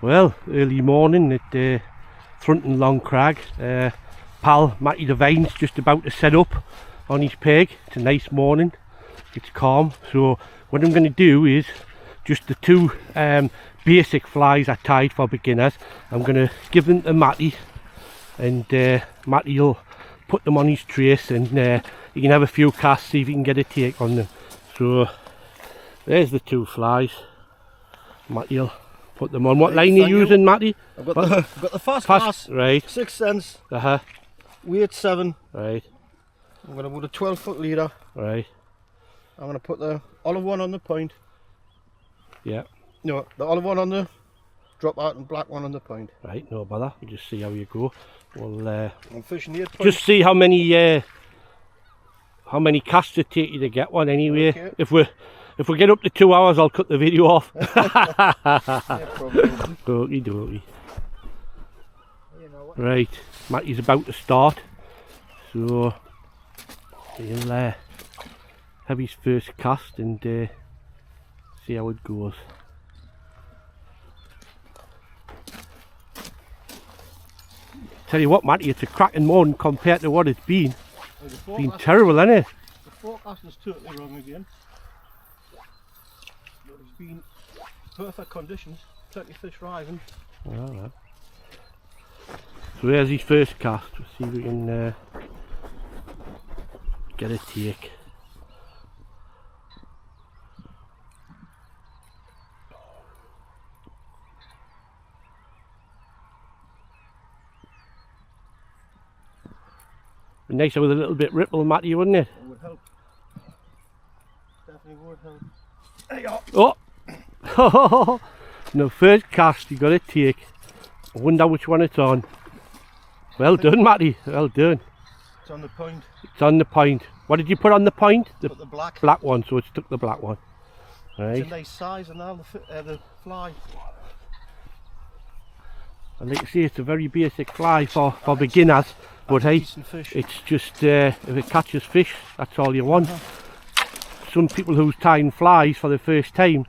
Well, early morning at Front and Long Crag. Pal Matty Devine's just about to set up on his peg. It's a nice morning, it's calm. So what I'm going to do is just the two basic flies I tied for beginners. I'm going to give them to Matty, and Matty will put them on his trace, and he can have a few casts, see if he can get a take on them. So there's the two flies. Matty will put them on. What line are you using, Matty? I've got the fast cast, right. 6 cents, Uh-huh. weight 7. Right. I'm going to put a 12-foot leader. Right. I'm going to put the olive one on the point. Yeah. No, the olive one on the drop out and black one on the point. Right, no bother. We'll just see how you go. We'll I'm fishing the 8 point. just see how many casts it take you to get one anyway. Okay. If we get up to 2 hours, I'll cut the video off. No problem. Okie dokie. You know what? Right, Matty's about to start, so he'll have his first cast and see how it goes. Tell you what, Matty, it's a cracking morning compared to what it's been. It's been terrible, hasn't it? The forecast is totally wrong again. But it's been perfect conditions, plenty of fish arriving. Alright. So there's his first cast. We'll see if we can get a take. Be nicer with a little bit ripple, Matty, wouldn't it? It would help. Definitely would help. There you go. Oh! No, first cast you got to take. I wonder which one it's on. Well done, Matty. Well done. It's on the point. It's on the point. What did you put on the point? The Put the black. black one, so it's took the black one. Right. It's a nice size and now the fly. And like you say, it's a very basic fly for beginners. But hey, Decent fish. it's just if it catches fish, that's all you want. Some people who's tying flies for the first time,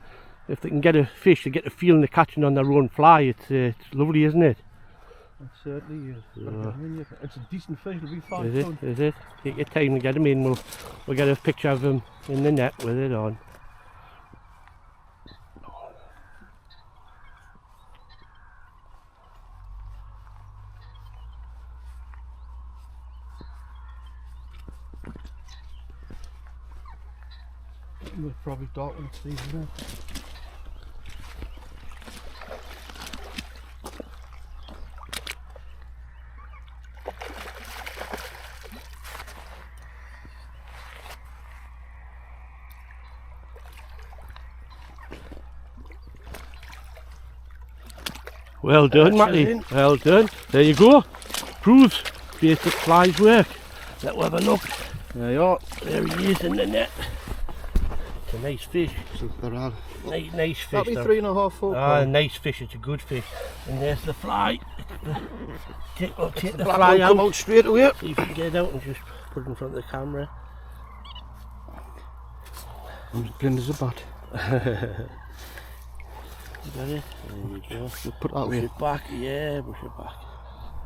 if they can get a fish, they get the feeling of catching on their own fly. It's lovely, isn't it? It certainly is. So, It's a decent fish, it'll be fine. is it? Is it? Take your time to get them in. We'll get a picture of them in the net with it on. We'll probably dark when it's these, isn't it? Well done, Matty. Well done. There you go. Proves basic flies work. Let's have a look. There you are. There he is in the net. It's a nice fish. Super hard. Nice fish. That'll be though. 3.5, 4 Ah, pound. nice fish. It's a good fish. And there's the fly. We'll take the Black fly one come out. out straight away. See if we can get it out and just put it in front of the camera. I'm as blind as a bat. You got it? There you go. We'll put that Push way. it back. Yeah, push it back.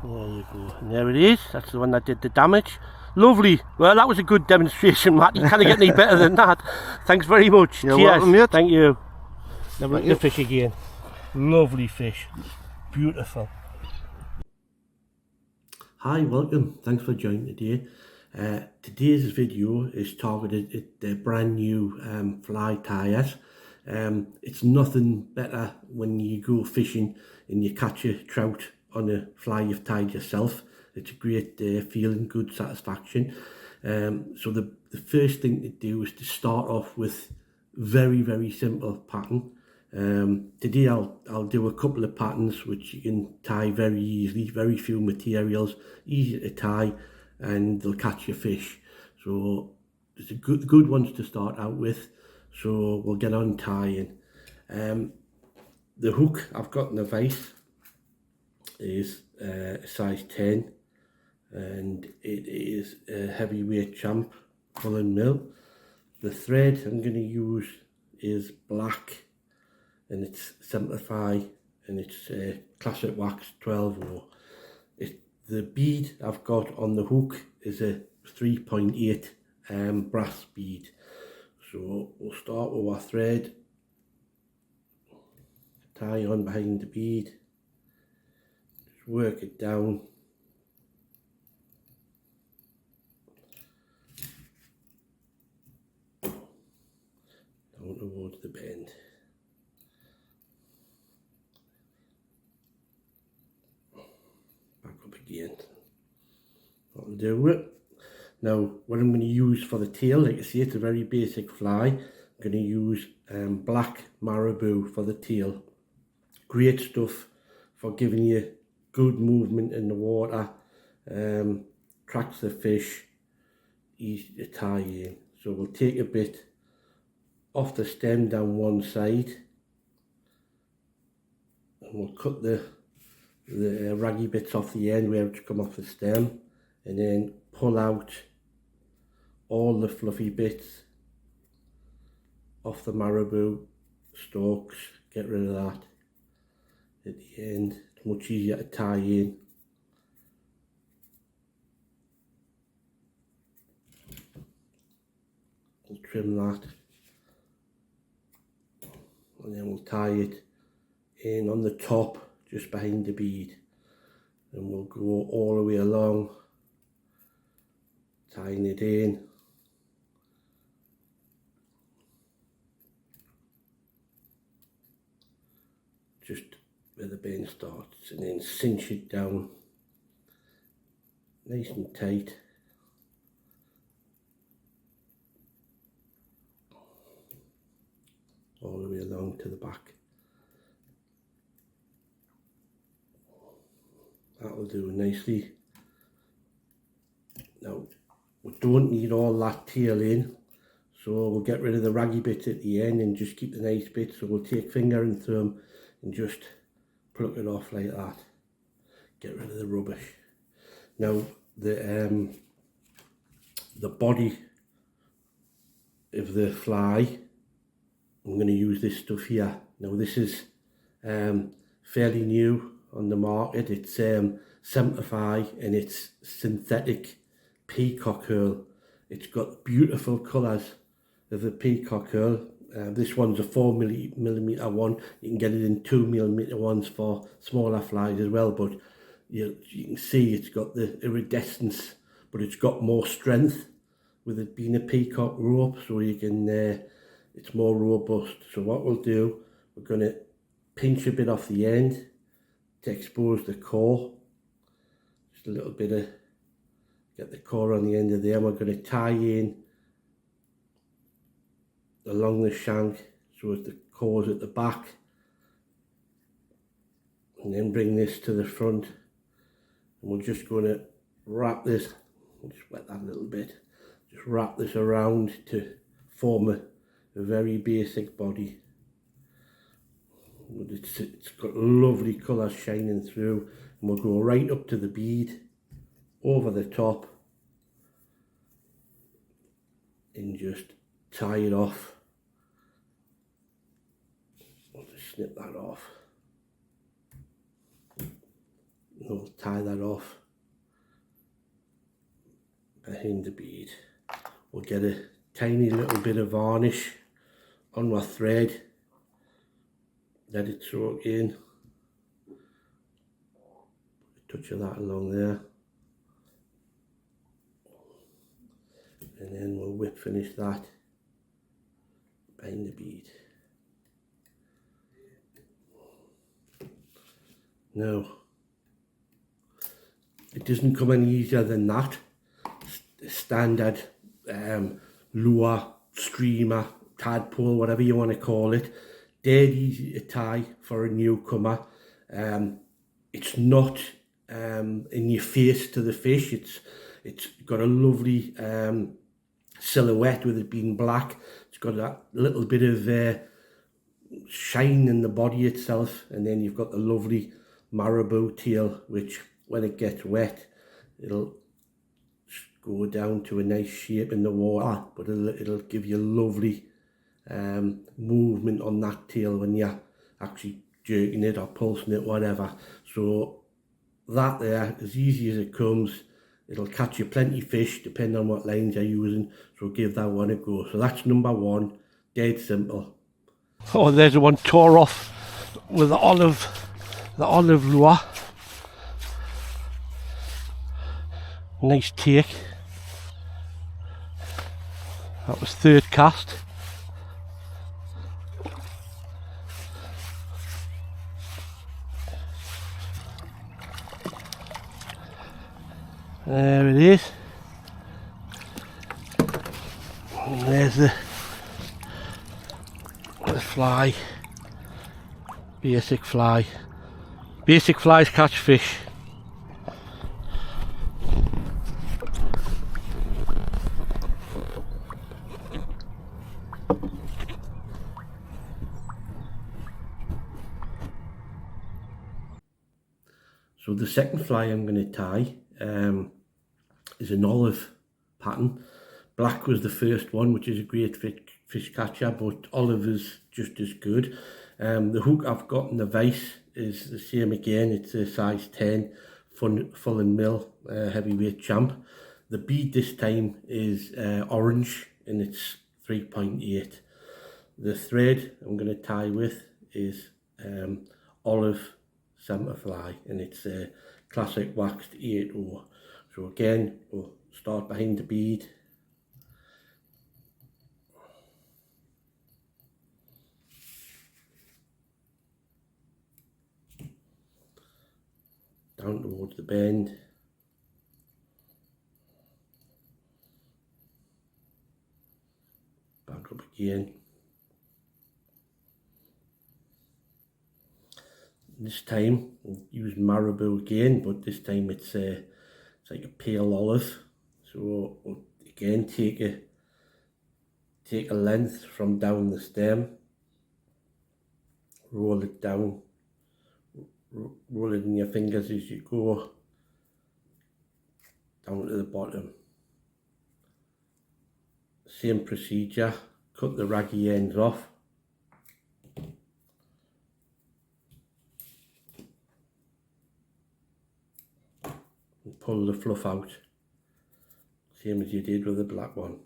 There you go. And there it is. That's the one that did the damage. Lovely. Well, that was a good demonstration, Matt. You can't get any better than that. Thanks very much. You're Cheers. welcome, mate. Thank you. Never Thank look at you. the fish again. Lovely fish. Beautiful. Hi, welcome. Thanks for joining today. Today's video is targeted at the brand new fly tyers. It's nothing better when you go fishing and you catch a trout on a fly you've tied yourself. It's a great feeling, good satisfaction. So the first thing to do is to start off with very simple pattern. Today I'll do a couple of patterns which you can tie very easily, very few materials, easy to tie, and they'll catch your fish. So it's a good ones to start out with. So we'll get on tying. The hook I've got in the vise is a size 10, and it is a heavyweight champ Cullen Mill. The thread I'm going to use is black, and it's Simplify and it's Classic Wax 12 the bead I've got on the hook is a 3.8 brass bead. So we'll start with our thread, tie on behind the bead, just work it down. Down towards the bend. Back up again. That'll do it. Now, what I'm going to use for the tail, like I say, it's a very basic fly. I'm going to use black marabou for the tail. Great stuff for giving you good movement in the water, tracks the fish, easy to tie in. So we'll take a bit off the stem down one side, and we'll cut the raggy bits off the end where it's come off the stem, and then pull out all the fluffy bits off the marabou stalks, get rid of that at the end. It's much easier to tie in. We'll trim that, and then we'll tie it in on the top just behind the bead, and we'll go all the way along, tying it in. Just where the bend starts, and then cinch it down nice and tight. All the way along to the back. That'll do nicely. Now, we don't need all that tail in, so we'll get rid of the raggy bits at the end and just keep the nice bits. So we'll take finger and thumb and just pluck it off like that. Get rid of the rubbish. Now, the body of the fly, I'm going to use this stuff here. Now, this is fairly new on the market. It's Simplify, and it's synthetic peacock herl. It's got beautiful colours of the peacock herl. This one's a 4mm one. You can get it in 2mm ones for smaller flies as well, but you can see it's got the iridescence, but it's got more strength with it being a peacock rope, so you can it's more robust. So what we'll do, we're going to pinch a bit off the end to expose the core. Just a little bit of, get the core on the end of there. We're going to tie in along the shank so as the core's at the back, and then bring this to the front, and we're just going to wrap this, we'll just wet that a little bit, just wrap this around to form a very basic body. But it's got lovely colours shining through, and we'll go right up to the bead over the top and just tie it off. I'll just snip that off. And we'll tie that off behind the bead. We'll get a tiny little bit of varnish on our thread, let it soak in, a touch of that along there, and then we'll whip finish that behind the bead. Now, it doesn't come any easier than that. Standard lure, streamer, tadpole, whatever you want to call it, dead easy to tie for a newcomer. It's not in your face to the fish. It's got a lovely silhouette with it being black. It's got a little bit of shine in the body itself, and then you've got the lovely marabou tail, which when it gets wet it'll go down to a nice shape in the water, but it'll give you lovely movement on that tail when you're actually jerking it or pulsing it, whatever. So that there, as easy as it comes, it'll catch you plenty fish depending on what lines you're using, so give that one a go. So that's number one, dead simple. Oh, there's the one tore off with the olive lure. Nice take. That was third cast. There it is. And there's the fly. Basic fly. Basic flies catch fish. So the second fly I'm going to tie is an olive pattern. Black was the first one, which is a great fish catcher, but olive is just as good. The hook I've got in the vise is the same again. It's a size 10 full and mill heavyweight champ. The bead this time is orange and it's 3.8. The thread I'm going to tie with is olive center fly, and it's a classic waxed 8/0. So again, we'll start behind the bead. Down towards the bend. Back up again. This time we'll use marabou again, but this time it's like a pale olive. So we'll again take a length from down the stem, roll it down, roll it in your fingers as you go down to the bottom. Same procedure, cut the raggy ends off. And pull the fluff out, same as you did with the black one.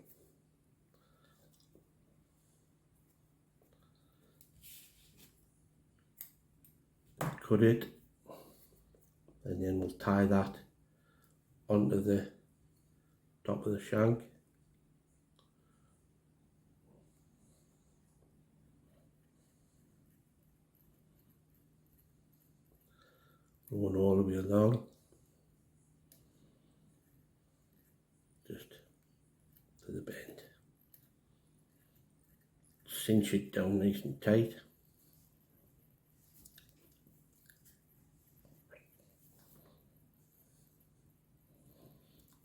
Cut it, and then we'll tie that onto the top of the shank. Going all the way along, just to the bend. Cinch it down nice and tight.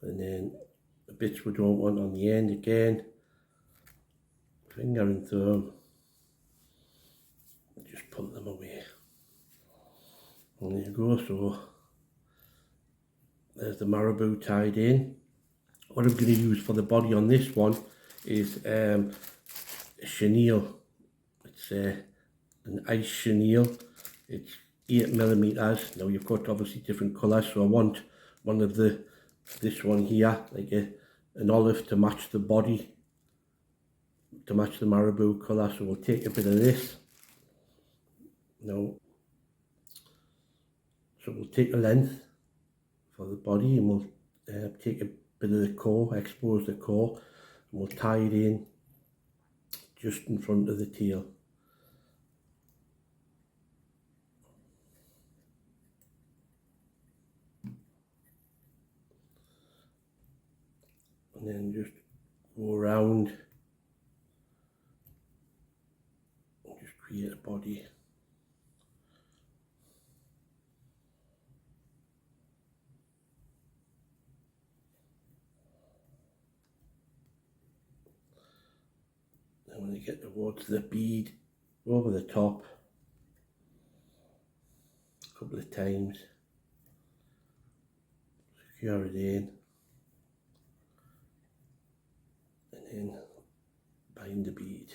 And then the bits we don't want on the end again, finger and thumb, just pull them away. And there you go. So there's the marabou tied in. What I'm going to use for the body on this one is a chenille. It's an ice chenille. It's 8mm. Now you've got obviously different colours, so I want one of this one here, like an olive to match the body, to match the marabou colour. So we'll take a bit of this. Now, so we'll take a length for the body, and we'll take a bit of the core, expose the core, and we'll tie it in just in front of the tail. And then just go around and just create a body. And when you get towards the bead, over the top a couple of times, secure it in, and then bind the bead.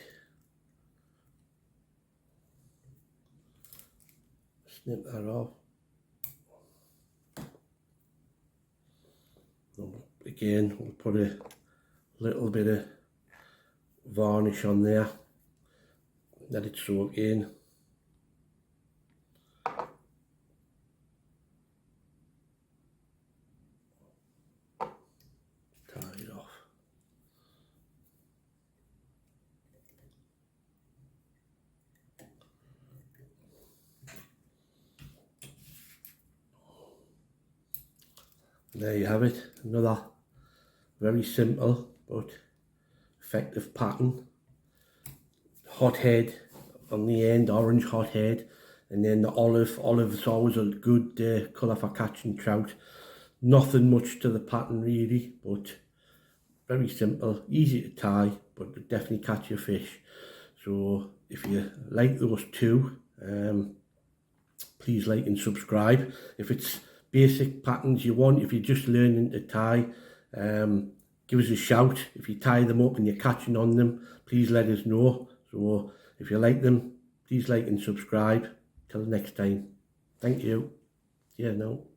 snip that off. Again, we'll put a little bit of varnish on there, let it soak in. Tie it off. There you have it, another very simple but effective pattern. Hot head on the end, orange hot head, and then the olive. Olive is always a good colour for catching trout. Nothing much to the pattern really, but very simple, easy to tie, but will definitely catch your fish. So if you like those two, please like and subscribe. If it's basic patterns you want, if you're just learning to tie, give us a shout. If you tie them up and you're catching on them, please let us know. So if you like them, please like and subscribe. Till next time, thank you. Yeah, no.